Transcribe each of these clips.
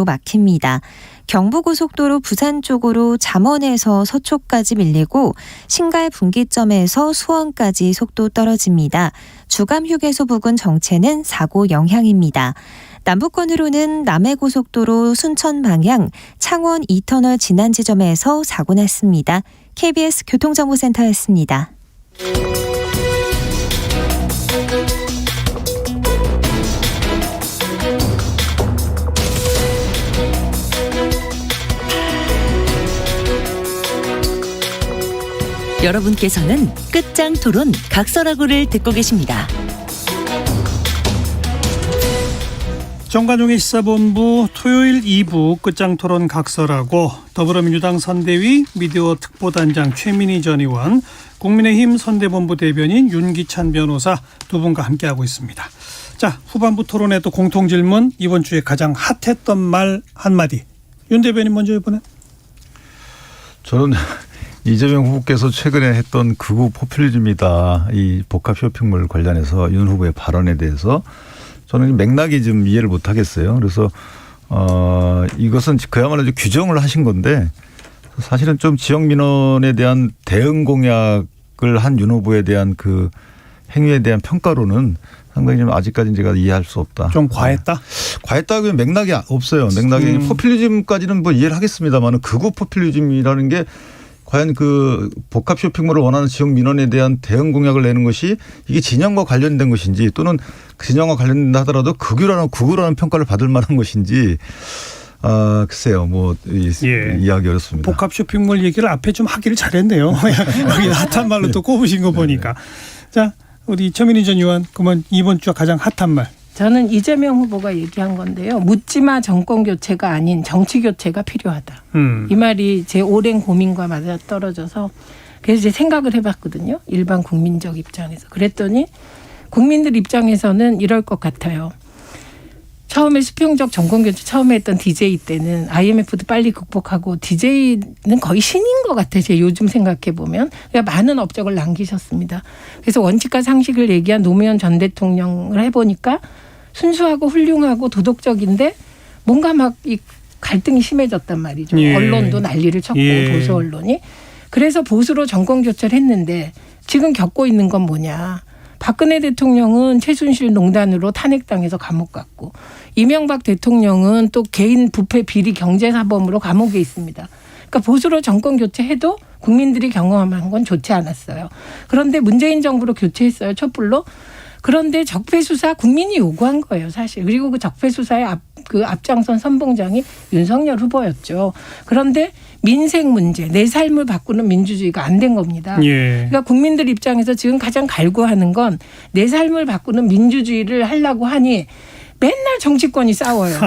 막힙니다. 경부고속도로 부산 쪽으로 잠원에서 서초까지 밀리고 신갈 분기점에서 수원까지 속도 떨어집니다. 주감휴게소 부근 정체는 사고 영향입니다. 남부권으로는 남해고속도로 순천 방향 창원 2터널 진안 지점에서 사고 났습니다. KBS 교통정보센터였습니다. 여러분께서는 끝장 토론 각설하고를 듣고 계십니다. 정관용의 시사본부 토요일 2부 끝장 토론 각설하고 더불어민주당 선대위 미디어 특보단장 최민희 전 의원, 국민의힘 선대본부 대변인 윤기찬 변호사 두 분과 함께하고 있습니다. 자, 후반부 토론에 또 공통질문, 이번 주에 가장 핫했던 말 한마디. 윤 대변인 먼저 이번에. 저는 이재명 후보께서 최근에 했던 극우 포퓰리즘이다. 이 복합 쇼핑몰 관련해서 윤 후보의 발언에 대해서 저는 맥락이 좀 이해를 못 하겠어요. 그래서 이것은 그야말로 규정을 하신 건데 사실은 좀 지역 민원에 대한 대응 공약을 한 윤 후보에 대한 그 행위에 대한 평가로는 상당히 좀 아직까지는 제가 이해할 수 없다. 좀 과했다? 과했다고 하면 맥락이 없어요. 맥락이 포퓰리즘까지는 뭐 이해를 하겠습니다만 극우 포퓰리즘이라는 게 과연 그 복합 쇼핑몰을 원하는 지역 민원에 대한 대응 공약을 내는 것이 이게 진영과 관련된 것인지 또는 그 진영과 관련된다 하더라도 극우라는 평가를 받을 만한 것인지 글쎄요. 뭐 이해하기 어렵습니다. 복합 쇼핑몰 얘기를 앞에 좀 하기를 잘했네요. 여기 핫한 말로 또 꼽으신 거 보니까. 자, 우리 최민희 전 의원, 그러면 이번 주 가장 핫한 말. 저는 이재명 후보가 얘기한 건데요. 묻지마 정권 교체가 아닌 정치 교체가 필요하다. 이 말이 제 오랜 고민과 맞아떨어져서 그래서 이제 생각을 해봤거든요. 일반 국민적 입장에서. 그랬더니 국민들 입장에서는 이럴 것 같아요. 처음에 수평적 정권 교체 처음에 했던 DJ 때는 IMF도 빨리 극복하고 DJ는 거의 신인 것 같아요. 제가 요즘 생각해 보면. 그러니까 많은 업적을 남기셨습니다. 그래서 원칙과 상식을 얘기한 노무현 전 대통령을 해보니까 순수하고 훌륭하고 도덕적인데 뭔가 막 이 갈등이 심해졌단 말이죠. 예. 언론도 난리를 쳤고 보수 언론이. 그래서 보수로 정권 교체를 했는데 지금 겪고 있는 건 뭐냐. 박근혜 대통령은 최순실 농단으로 탄핵당해서 감옥 갔고 이명박 대통령은 또 개인 부패 비리 경제사범으로 감옥에 있습니다. 그러니까 보수로 정권 교체해도 국민들이 경험한 건 좋지 않았어요. 그런데 문재인 정부로 교체했어요. 촛불로. 그런데 적폐수사 국민이 요구한 거예요, 사실. 그리고 그 적폐수사의 앞장선 선봉장이 윤석열 후보였죠. 그런데 민생 문제, 내 삶을 바꾸는 민주주의가 안 된 겁니다. 예. 그러니까 국민들 입장에서 지금 가장 갈구하는 건 내 삶을 바꾸는 민주주의를 하려고 하니 맨날 정치권이 싸워요.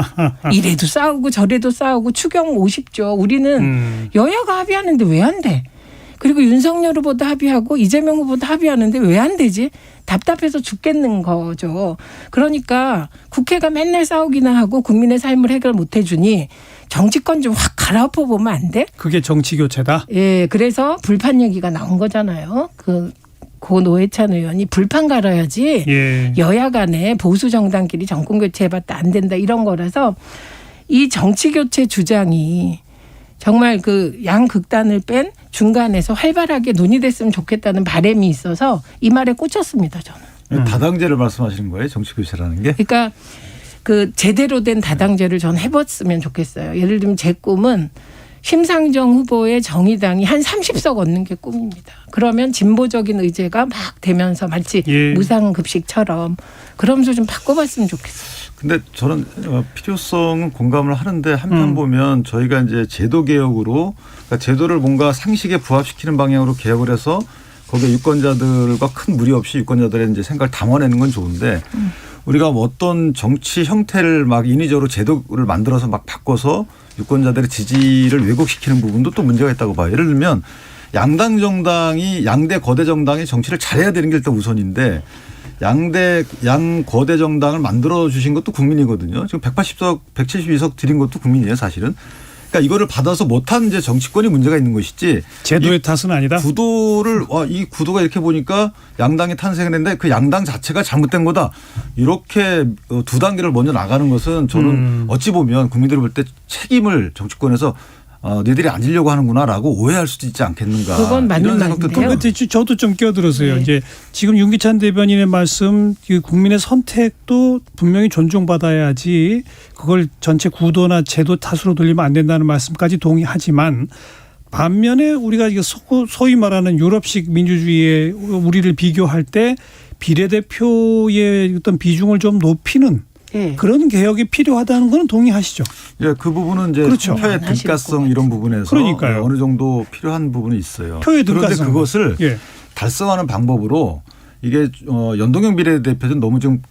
이래도 싸우고 저래도 싸우고 추경 50조. 우리는 여야가 합의하는데 왜 안 돼? 그리고 윤석열 후보도 합의하고 이재명 후보도 합의하는데 왜 안 되지? 답답해서 죽겠는 거죠. 그러니까 국회가 맨날 싸우기나 하고 국민의 삶을 해결 못 해주니 정치권 좀 확 갈아엎어 보면 안 돼? 그게 정치 교체다? 예, 그래서 불판 얘기가 나온 거잖아요. 고 노회찬 의원이 불판 갈아야지 예. 여야 간에 보수 정당끼리 정권 교체해봤다 안 된다 이런 거라서 이 정치 교체 주장이 정말 그 양극단을 뺀 중간에서 활발하게 논의됐으면 좋겠다는 바람이 있어서 이 말에 꽂혔습니다, 저는. 다당제를 말씀하시는 거예요? 정치 교체라는 게? 그러니까 그 제대로 된 다당제를 전 해봤으면 좋겠어요. 예를 들면 제 꿈은 심상정 후보의 정의당이 한 30석 얻는 게 꿈입니다. 그러면 진보적인 의제가 막 되면서 마치 무상급식처럼 그러면서 좀 바꿔봤으면 좋겠어요. 근데 저는 필요성은 공감을 하는데 한편 보면 저희가 이제 제도 개혁으로 그러니까 제도를 뭔가 상식에 부합시키는 방향으로 개혁을 해서 거기에 유권자들과 큰 무리 없이 유권자들의 이제 생각을 담아내는 건 좋은데 우리가 어떤 정치 형태를 막 인위적으로 제도를 만들어서 막 바꿔서 유권자들의 지지를 왜곡시키는 부분도 또 문제가 있다고 봐요. 예를 들면 양대 거대 정당이 정치를 잘해야 되는 게 일단 우선인데 양 거대 정당을 만들어 주신 것도 국민이거든요. 지금 180석, 172석 드린 것도 국민이에요, 사실은. 그러니까 이거를 받아서 못한 이제 정치권이 문제가 있는 것이지 제도의 탓은 아니다. 구도를 이 구도가 이렇게 보니까 양당이 탄생을 했는데 그 양당 자체가 잘못된 거다. 이렇게 두 단계를 먼저 나가는 것은 저는 어찌 보면 국민들이 볼 때 책임을 정치권에서 너희들이 앉으려고 하는구나라고 오해할 수도 있지 않겠는가. 그건 맞는 이런 생각도 말인데요. 들어요. 저도 좀 끼어들었어요. 네. 이제 지금 윤기찬 대변인의 말씀, 국민의 선택도 분명히 존중받아야지 그걸 전체 구도나 제도 탓으로 돌리면 안 된다는 말씀까지 동의하지만 반면에 우리가 이게 소위 말하는 유럽식 민주주의에 우리를 비교할 때 비례대표의 어떤 비중을 좀 높이는 예. 그런 개혁이 필요하다는 건 동의하시죠? 예, 그 부분은 이제 그렇죠. 표의 등가성 이런 부분에서 그러니까요. 어느 정도 필요한 부분이 있어요. 표의 그런데 등가성. 그것을 예. 달성하는 방법으로 이게 연동형 비례대표는 너무 좀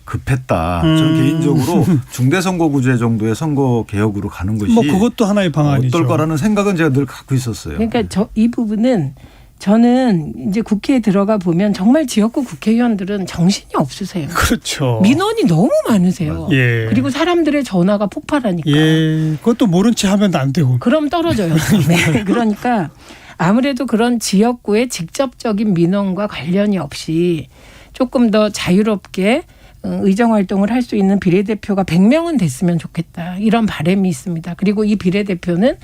급했다. 저는 개인적으로 중대선거구제 정도의 선거 개혁으로 가는 것이 뭐 그것도 하나의 방안이죠. 어떨 거라는 생각은 제가 늘 갖고 있었어요. 그러니까 이 부분은 저는 이제 국회에 들어가 보면 정말 지역구 국회의원들은 정신이 없으세요. 그렇죠. 민원이 너무 많으세요. 예. 그리고 사람들의 전화가 폭발하니까. 예. 그것도 모른 채 하면 안 되고. 그럼 떨어져요. 네. 그러니까 아무래도 그런 지역구의 직접적인 민원과 관련이 없이 조금 더 자유롭게 의정활동을 할 수 있는 비례대표가 100명은 됐으면 좋겠다. 이런 바람이 있습니다. 그리고 이 비례대표는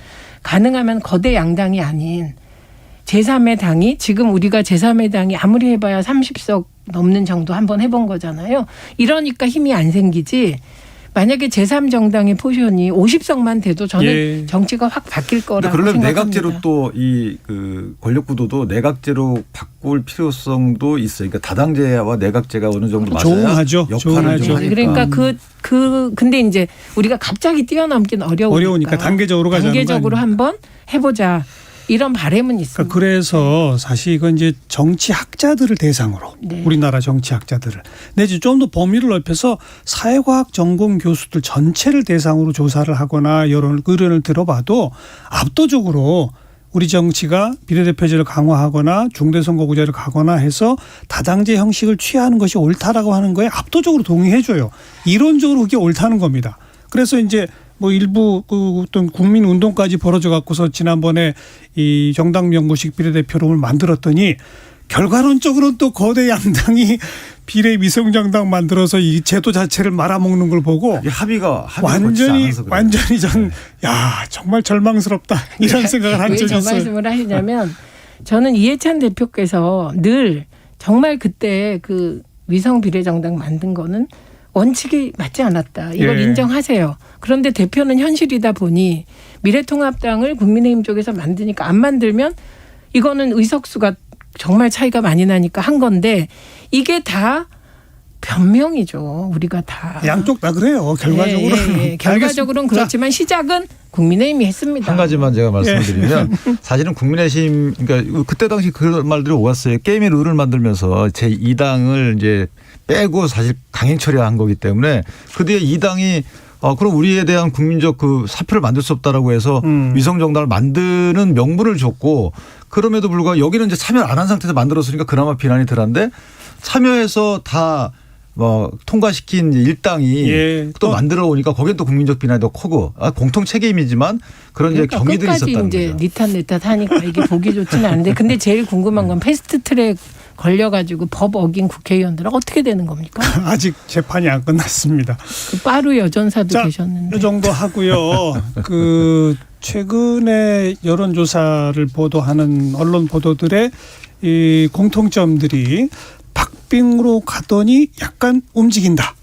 가능하면 거대 양당이 아닌 제3의 당이 지금 우리가 제3의 당이 아무리 해봐야 30석 넘는 정도 한번 해본 거잖아요. 이러니까 힘이 안 생기지. 만약에 제3정당의 포션이 50석만 돼도 저는 예. 정치가 확 바뀔 거라고 그러려면 생각합니다. 내각제로 또 이 그 권력 구도도 내각제로 바꿀 필요성도 있어요. 그러니까 다당제와 내각제가 어느 정도 맞아야 조응하죠. 역할을 조응하죠. 좀 하니까. 그러니까 근데 이제 우리가 갑자기 뛰어넘기는 어려우니까 단계적으로 가자는 단계적으로 거 아니에요? 한번 해보자. 이런 바람은 있습니다. 그래서 사실 이건 이제 정치학자들을 대상으로 네. 우리나라 정치학자들을 내지 좀 더 범위를 넓혀서 사회과학 전공 교수들 전체를 대상으로 조사를 하거나 의견을 들어봐도 압도적으로 우리 정치가 비례대표제를 강화하거나 중대선거구제를 가거나 해서 다당제 형식을 취하는 것이 옳다라고 하는 거에 압도적으로 동의해줘요. 이론적으로 그게 옳다는 겁니다. 그래서 이제 뭐 일부 그 어떤 국민 운동까지 벌어져 갖고서 지난번에 이 정당 명부식 비례대표를 만들었더니 결과론적으로는 또 거대 양당이 비례 위성정당 만들어서 이 제도 자체를 말아먹는 걸 보고 이게 합의가 완전히 거치지 않아서 그래요. 완전히 전 네. 야 정말 절망스럽다 이런 생각을 한 왜 적이 저 있어요. 말씀을 하시냐면 저는 이해찬 대표께서 늘 정말 그때 그 위성 비례정당 만든 거는 원칙이 맞지 않았다. 이걸 예. 인정하세요. 그런데 대표는 현실이다 보니 미래통합당을 국민의힘 쪽에서 만드니까 안 만들면 이거는 의석수가 정말 차이가 많이 나니까 한 건데 이게 다 변명이죠. 우리가 다. 양쪽 다 그래요. 결과적으로는. 예. 결과적으로는 그렇지만 시작은 국민의힘이 했습니다. 한 가지만 제가 말씀드리면 사실은 국민의힘 그러니까 그때 당시 그런 말들이 오갔어요. 게임의 룰을 만들면서 제2당을 이제 빼고 사실 강행 처리한 거기 때문에 그 뒤에 2당이 그럼 우리에 대한 국민적 그 사표를 만들 수 없다라고 해서 위성정당을 만드는 명분을 줬고 그럼에도 불구하고 여기는 이제 참여를 안 한 상태에서 만들었으니까 그나마 비난이 덜한데 참여해서 다 통과시킨 일당이 예, 또 만들어 오니까 거기에 또 국민적 비난이 더 크고 공통 책임이지만 그런 이제 그러니까 경위들이 끝까지 있었다는 이제 거죠. 니탓 내탓 하니까 이게 보기 좋지는 않은데 근데 제일 궁금한 건 패스트트랙 걸려가지고 법 어긴 국회의원들은 어떻게 되는 겁니까? 아직 재판이 안 끝났습니다. 그 빠루 여전사도 자, 계셨는데. 이 정도 하고요. 그 최근에 여론조사를 보도하는 언론 보도들의 이 공통점들이 박빙으로 가더니 약간 움직인다.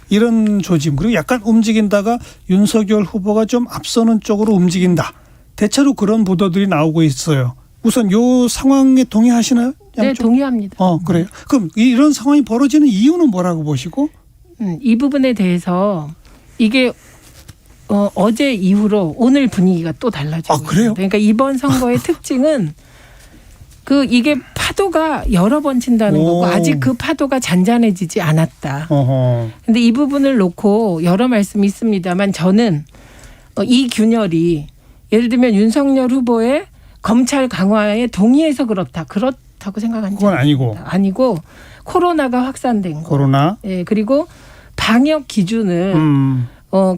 이런 조짐. 그리고 약간 움직인다가 윤석열 후보가 좀 앞서는 쪽으로 움직인다. 대체로 그런 보도들이 나오고 있어요. 우선 요 상황에 동의하시나요? 네, 양쪽? 동의합니다. 그래요. 그럼 이런 상황이 벌어지는 이유는 뭐라고 보시고? 이 부분에 대해서 이게 어제 이후로 오늘 분위기가 또 달라지고 아, 그래요? 있습니다. 그러니까 이번 선거의 특징은 이게 파도가 여러 번 친다는 오. 거고 아직 그 파도가 잔잔해지지 않았다. 어허. 근데 이 부분을 놓고 여러 말씀이 있습니다만 저는 이 균열이 예를 들면 윤석열 후보의 검찰 강화에 동의해서 그렇다고 생각하는 그건 아니고. 아니고 코로나가 확산된 거. 코로나. 예, 그리고 방역 기준을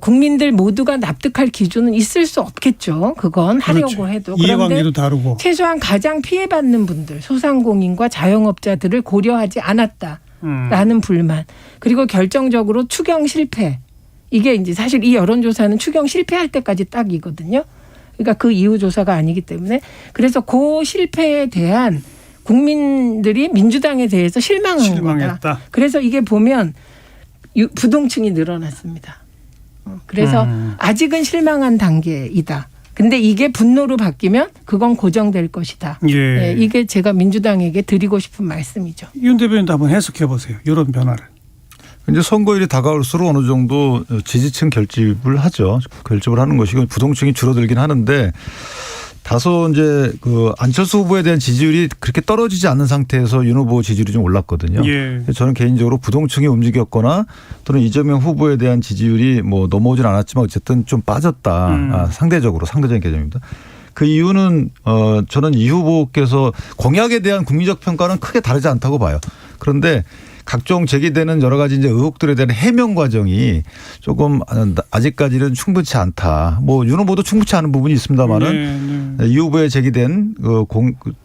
국민들 모두가 납득할 기준은 있을 수 없겠죠. 그건 하려고 그렇죠. 해도. 이해관계도 그런데 다르고. 최소한 가장 피해받는 분들, 소상공인과 자영업자들을 고려하지 않았다라는 불만. 그리고 결정적으로 추경 실패. 이게 이제 사실 이 여론조사는 추경 실패할 때까지 딱이거든요. 그러니까 그 이후 조사가 아니기 때문에. 그래서 그 실패에 대한 국민들이 민주당에 대해서 실망했다. 그래서 이게 보면 부동층이 늘어났습니다. 그래서 아직은 실망한 단계이다. 근데 이게 분노로 바뀌면 그건 고정될 것이다. 예. 네, 이게 제가 민주당에게 드리고 싶은 말씀이죠. 윤 대변인도 한번 해석해 보세요. 이런 변화를. 이제 선거일이 다가올수록 어느 정도 지지층 결집을 하죠. 결집을 하는 것이고 부동층이 줄어들긴 하는데 다소 이제 그 안철수 후보에 대한 지지율이 그렇게 떨어지지 않는 상태에서 윤 후보 지지율이 좀 올랐거든요. 예. 저는 개인적으로 부동층이 움직였거나 또는 이재명 후보에 대한 지지율이 뭐 넘어오진 않았지만 어쨌든 좀 빠졌다. 상대적인 개념입니다. 그 이유는 저는 이 후보께서 공약에 대한 국민적 평가는 크게 다르지 않다고 봐요. 그런데 각종 제기되는 여러 가지 이제 의혹들에 대한 해명 과정이 조금 아직까지는 충분치 않다. 뭐 윤 후보도 충분치 않은 부분이 있습니다만은 이 후보에 제기된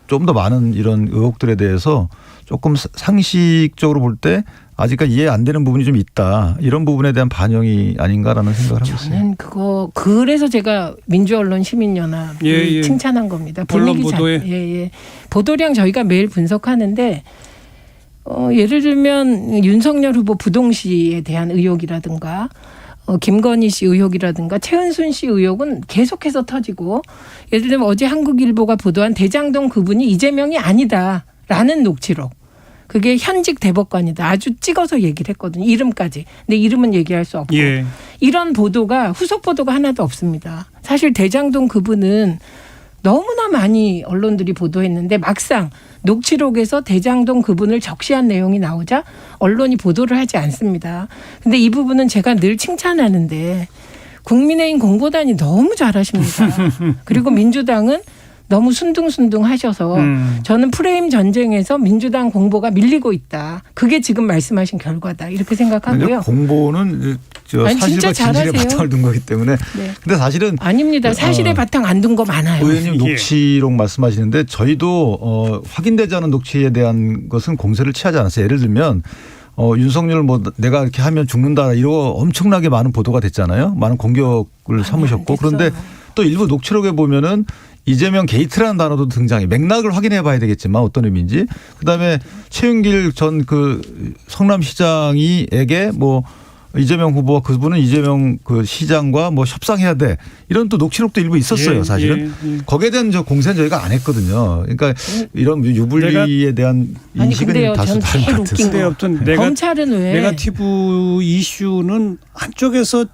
좀 더 많은 이런 의혹들에 대해서 조금 상식적으로 볼 때 아직까지 이해 안 되는 부분이 좀 있다. 이런 부분에 대한 반영이 아닌가라는 생각을 하고 있어요. 저는 그래서 제가 민주언론시민연합 칭찬한 겁니다. 분위기 보도에. 보도량 저희가 매일 분석하는데 예를 들면 윤석열 후보 부동시에 대한 의혹이라든가 김건희 씨 의혹이라든가 최은순 씨 의혹은 계속해서 터지고 예를 들면 어제 한국일보가 보도한 대장동 그분이 이재명이 아니다라는 녹취록. 그게 현직 대법관이다. 아주 찍어서 얘기를 했거든요. 이름까지. 근데 이름은 얘기할 수 없고. 예. 이런 보도가 후속 보도가 하나도 없습니다. 사실 대장동 그분은 너무나 많이 언론들이 보도했는데 막상 녹취록에서 대장동 그분을 적시한 내용이 나오자 언론이 보도를 하지 않습니다. 근데 이 부분은 제가 늘 칭찬하는데 국민의힘 공보단이 너무 잘하십니다. 그리고 민주당은 너무 순둥순둥 하셔서 저는 프레임 전쟁에서 민주당 공보가 밀리고 있다. 그게 지금 말씀하신 결과다. 이렇게 생각하고요. 공보는 사실과 진실에 바탕을 둔 거기 때문에. 네. 근데 사실은 아닙니다. 사실에 바탕 안 둔 거 많아요. 의원님 녹취록 말씀하시는데 저희도 확인되지 않은 녹취에 대한 것은 공세를 취하지 않았어요. 예를 들면 윤석열 뭐 내가 이렇게 하면 죽는다 이러고 엄청나게 많은 보도가 됐잖아요. 많은 공격을 삼으셨고 그런데 또 일부 녹취록에 보면은 이재명 게이트라는 단어도 등장해. 맥락을 확인해 봐야 되겠지만 어떤 의미인지. 그다음에 최윤길 전 그 성남시장이에게 뭐 이재명 후보와 그분은 이재명 그 시장과 뭐 협상해야 돼. 이런 또 녹취록도 일부 있었어요, 사실은. 거기에 대한 공세는 저희가 안 했거든요. 그러니까 이런 유불리에 대한 인식은 다소 다른 것 같아요. 검찰은 왜? 네거티브 이슈는 한쪽에서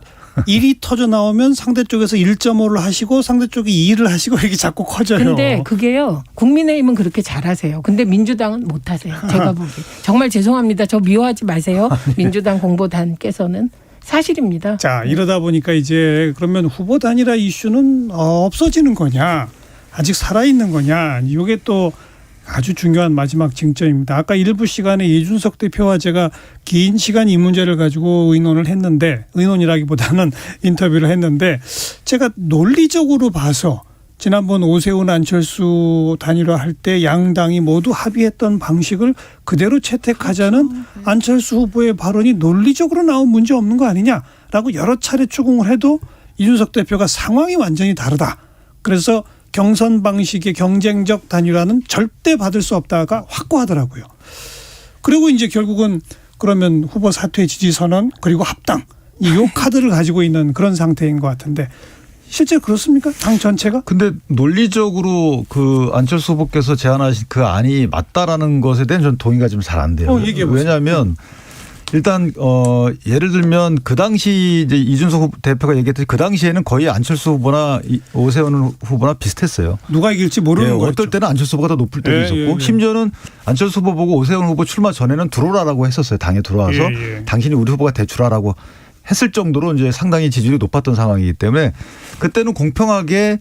1이 터져 나오면 상대 쪽에서 1.5를 하시고 상대 쪽이 2를 하시고 이게 자꾸 커져요. 근데 그게요. 국민의힘은 그렇게 잘하세요. 근데 민주당은 못하세요. 제가 보기. 정말 죄송합니다. 저 미워하지 마세요. 민주당 공보단께서는. 사실입니다. 자, 이러다 보니까 이제 그러면 후보 단일화 이슈는 없어지는 거냐 아직 살아있는 거냐 이게 또 아주 중요한 마지막 쟁점입니다. 아까 일부 시간에 이준석 대표와 제가 긴 시간 이 문제를 가지고 의논이라기보다는 인터뷰를 했는데 제가 논리적으로 봐서 지난번 오세훈 안철수 단일화 할 때 양당이 모두 합의했던 방식을 그대로 채택하자는 안철수 후보의 발언이 논리적으로 나온 문제 없는 거 아니냐라고 여러 차례 추궁을 해도 이준석 대표가 상황이 완전히 다르다. 그래서 경선 방식의 경쟁적 단일화는 절대 받을 수 없다가 확고하더라고요. 그리고 이제 결국은 그러면 후보 사퇴 지지 선언 그리고 합당 이 카드를 가지고 있는 그런 상태인 것 같은데 실제로 그렇습니까? 당 전체가? 근데 논리적으로 그 안철수 후보께서 제안하신 그 안이 맞다라는 것에 대한 전 동의가 좀 잘 안 돼요. 왜냐하면 일단 예를 들면 그 당시 이제 이준석 대표가 얘기했듯이 그 당시에는 거의 안철수 후보나 오세훈 후보나 비슷했어요. 누가 이길지 모르는 거죠. 어떨 때는 안철수 후보가 더 높을 때도 있었고 심지어는 안철수 후보 보고 오세훈 후보 출마 전에는 들어오라라고 했었어요. 당에 들어와서 당신이 우리 후보가 대출하라고 했을 정도로 이제 상당히 지지율이 높았던 상황이기 때문에 그때는 공평하게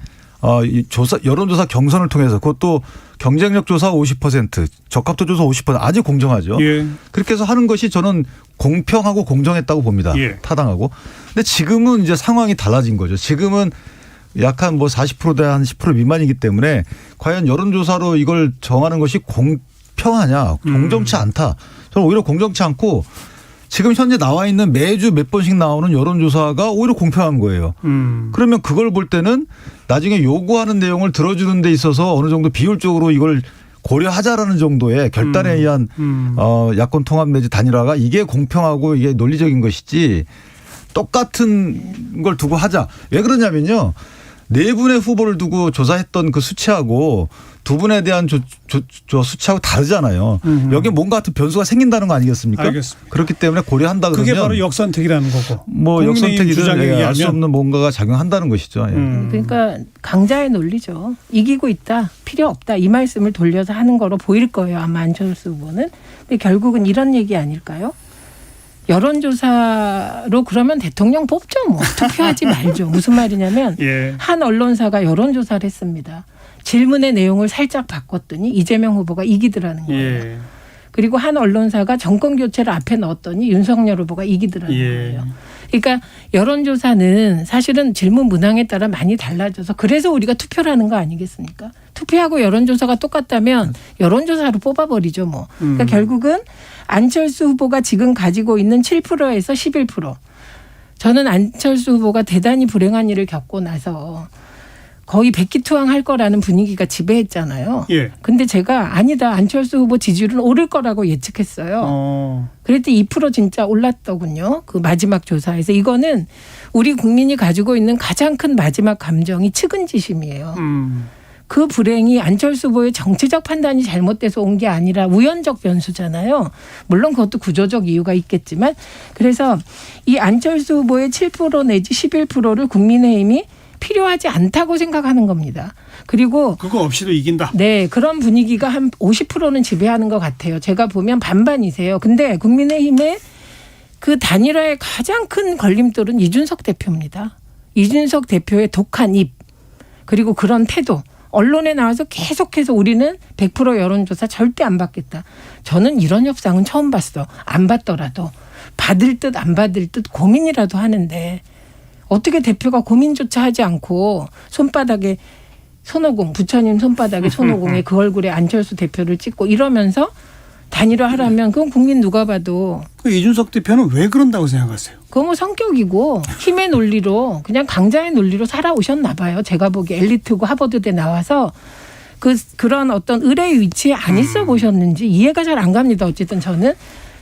이 여론조사 경선을 통해서 그것도 경쟁력 조사 50%, 적합도 조사 50% 아주 공정하죠. 예. 그렇게 해서 하는 것이 저는 공평하고 공정했다고 봅니다. 예. 타당하고. 근데 지금은 이제 상황이 달라진 거죠. 지금은 약 한 뭐 40%대 한 10% 미만이기 때문에 과연 여론조사로 이걸 정하는 것이 공평하냐, 공정치 않다. 저는 오히려 공정치 않고 지금 현재 나와 있는 매주 몇 번씩 나오는 여론조사가 오히려 공평한 거예요. 그러면 그걸 볼 때는 나중에 요구하는 내용을 들어주는 데 있어서 어느 정도 비율적으로 이걸 고려하자라는 정도의 결단에 의한 야권 통합 내지 단일화가 이게 공평하고 이게 논리적인 것이지 똑같은 걸 두고 하자. 왜 그러냐면요. 네 분의 후보를 두고 조사했던 그 수치하고 두 분에 대한 수치하고 다르잖아요. 여기에 뭔가 같은 변수가 생긴다는 거 아니겠습니까? 알겠습니다. 그렇기 때문에 고려한다 그러면 그게 바로 역선택이라는 거고. 뭐 역선택이든 알 수 의하면. 없는 뭔가가 작용한다는 것이죠. 예. 그러니까 강자의 논리죠. 이기고 있다, 필요 없다 이 말씀을 돌려서 하는 거로 보일 거예요. 아마 안철수 후보는. 근데 결국은 이런 얘기 아닐까요? 여론조사로 그러면 대통령 뽑죠. 뭐 투표하지 말죠. 무슨 말이냐면 예. 한 언론사가 여론조사를 했습니다. 질문의 내용을 살짝 바꿨더니 이재명 후보가 이기더라는 거예요. 예. 그리고 한 언론사가 정권 교체를 앞에 넣었더니 윤석열 후보가 이기더라는 예. 거예요. 그러니까 여론조사는 사실은 질문 문항에 따라 많이 달라져서 그래서 우리가 투표를 하는 거 아니겠습니까? 투표하고 여론조사가 똑같다면 여론조사로 뽑아버리죠 뭐. 그러니까 결국은 안철수 후보가 지금 가지고 있는 7%에서 11%. 저는 안철수 후보가 대단히 불행한 일을 겪고 나서 거의 백기투항할 거라는 분위기가 지배했잖아요. 예. 근데 제가 아니다. 안철수 후보 지지율은 오를 거라고 예측했어요. 그랬더니 2% 진짜 올랐더군요. 그 마지막 조사에서. 이거는 우리 국민이 가지고 있는 가장 큰 마지막 감정이 측은지심이에요. 그 불행이 안철수 후보의 정치적 판단이 잘못돼서 온 게 아니라 우연적 변수잖아요. 물론 그것도 구조적 이유가 있겠지만 그래서 이 안철수 후보의 7% 내지 11%를 국민의힘이 필요하지 않다고 생각하는 겁니다. 그리고 그거 없이도 이긴다. 네, 그런 분위기가 한 50%는 지배하는 것 같아요. 제가 보면 반반이세요. 근데 국민의힘의 그 단일화의 가장 큰 걸림돌은 이준석 대표입니다. 이준석 대표의 독한 입 그리고 그런 태도. 언론에 나와서 계속해서 우리는 100% 여론조사 절대 안 받겠다. 저는 이런 협상은 처음 봤어. 안 받더라도 받을 듯 안 받을 듯 고민이라도 하는데 어떻게 대표가 고민조차 하지 않고 손바닥에 손오공 부처님 손바닥에 손오공에 그 얼굴에 안철수 대표를 찍고 이러면서 단일화 하라면 그건 국민 누가 봐도 그 이준석 대표는 왜 그런다고 생각하세요? 그거 뭐 성격이고 힘의 논리로 그냥 강자의 논리로 살아오셨나 봐요. 제가 보기에 엘리트고 하버드대 나와서 그런 어떤 의뢰의 위치에 안 있어 보셨는지 이해가 잘 안 갑니다. 어쨌든 저는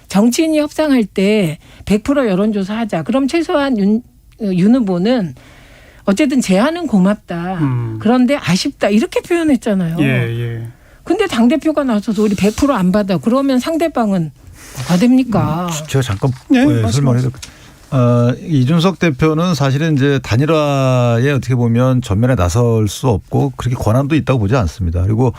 정치인이 협상할 때 100% 여론조사 하자. 그럼 최소한 윤 후보는 어쨌든 제안은 고맙다. 그런데 아쉽다. 이렇게 표현했잖아요. 예. 근데 당대표가 나서서 우리 100% 안 받아. 그러면 상대방은 뭐가 됩니까? 제가 잠깐 네, 설명해도 이준석 대표는 사실은 이제 단일화에 어떻게 보면 전면에 나설 수 없고 그렇게 권한도 있다고 보지 않습니다. 그리고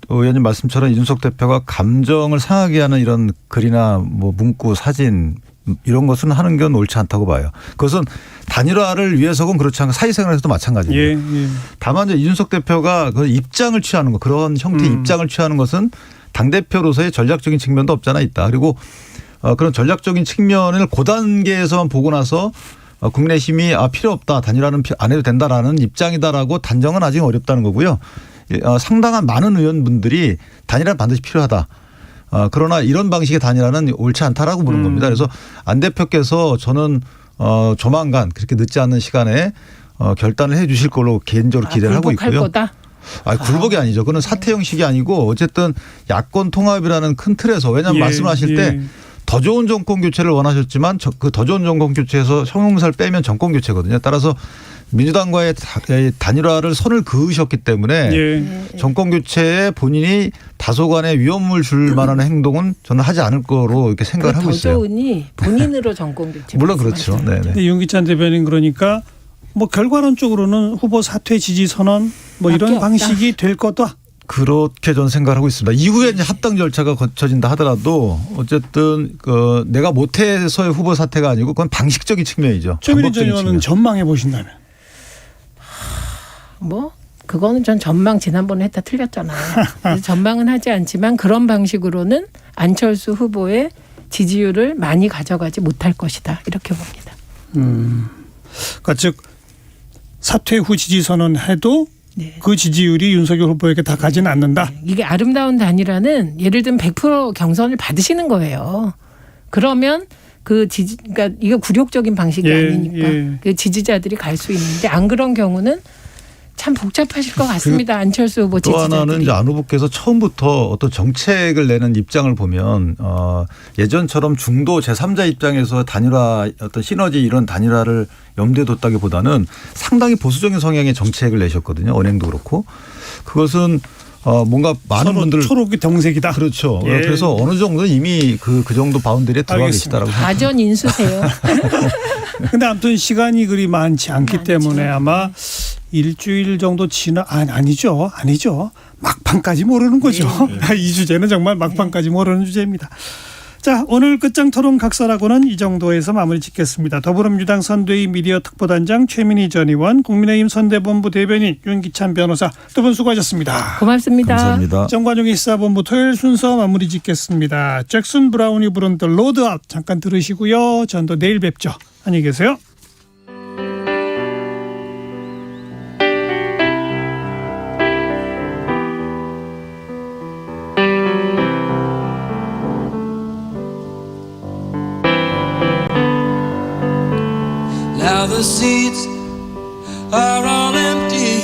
의원님 말씀처럼 이준석 대표가 감정을 상하게 하는 이런 글이나 뭐 문구, 사진 이런 것은 하는 건 옳지 않다고 봐요. 그것은 단일화를 위해서건 그렇지 않고 사회생활에서도 마찬가지입니다. 예. 다만 이제 이준석 대표가 그 입장을 취하는 것 그런 형태의 입장을 취하는 것은 당대표로서의 전략적인 측면도 없잖아 있다. 그리고 그런 전략적인 측면을 고단계에서만 보고 나서 국민의힘이 필요 없다. 단일화는 안 해도 된다라는 입장이다라고 단정은 아직 어렵다는 거고요. 상당한 많은 의원분들이 단일화는 반드시 필요하다. 그러나 이런 방식의 단일화는 옳지 않다라고 보는 겁니다. 그래서 안 대표께서 저는 조만간 그렇게 늦지 않은 시간에 결단을 해 주실 걸로 개인적으로 기대를 하고 있고요. 거다? 굴복이 아니죠. 그건 사퇴 형식이 아니고 어쨌든 야권 통합이라는 큰 틀에서 왜냐하면 말씀하실 때 더 좋은 정권 교체를 원하셨지만 그 더 좋은 정권 교체에서 형용사를 빼면 정권 교체거든요. 따라서 민주당과의 단일화를 선을 그으셨기 때문에 정권 교체에 본인이 다소간의 위험을 줄 만한 행동은 저는 하지 않을 거로 이렇게 생각을 하고 있어요. 더 좋으니 본인으로 정권 교체. 물론 그렇죠. 네. 근데 윤기찬 대변인 그러니까 뭐 결과론적으로는 후보 사퇴 지지 선언 뭐 이런 방식이 될 거다. 그렇게 저는 생각을 하고 있습니다. 이후에 이제 합당 절차가 거쳐진다 하더라도 어쨌든 내가 못해서의 후보 사퇴가 아니고 그건 방식적인 측면이죠. 최민희 전 의원은 전망해 보신다면. 뭐 그거는 전 전망 지난번에 했다 틀렸잖아요. 그래서 전망은 하지 않지만 그런 방식으로는 안철수 후보의 지지율을 많이 가져가지 못할 것이다. 이렇게 봅니다. 그러니까 즉 사퇴 후 지지 선언해도 네. 그 지지율이 윤석열 후보에게 다 가지는 않는다. 이게 아름다운 단일화는 예를 들면 100% 경선을 받으시는 거예요. 그러면 그 지지, 그러니까 이거 굴욕적인 방식이 아니니까 그 지지자들이 갈 수 있는데 안 그런 경우는 참 복잡하실 것 같습니다. 안철수 후보 또 지지자들이. 하나는 이제 안 후보께서 처음부터 어떤 정책을 내는 입장을 보면 예전처럼 중도 제3자 입장에서 단일화 어떤 시너지 이런 단일화를 염두에 뒀다기보다는 상당히 보수적인 성향의 정책을 내셨거든요. 언행도 그렇고 그것은 뭔가 많은 분들 초록이 동색이다. 그렇죠. 예. 그래서 어느 정도 이미 그 정도 바운더리에 들어가 계시다라고 생각합니다. 가전 인수세요. 근데 아무튼 시간이 그리 많지 않기 때문에 아마 일주일 정도 아니죠. 막판까지 모르는 거죠. 이 주제는 정말 막판까지 모르는 주제입니다. 자, 오늘 끝장 토론 각설하고는 이 정도에서 마무리 짓겠습니다. 더불어민주당 선대위 미디어 특보단장 최민희 전 의원, 국민의힘 선대본부 대변인 윤기찬 변호사 두 분 수고하셨습니다. 고맙습니다. 감사합니다. 정관용의 시사본부 토요일 순서 마무리 짓겠습니다. 잭슨 브라운이 부른 The Road Out 잠깐 들으시고요. 전도 내일 뵙죠. 안녕히 계세요. Now the seats are all empty.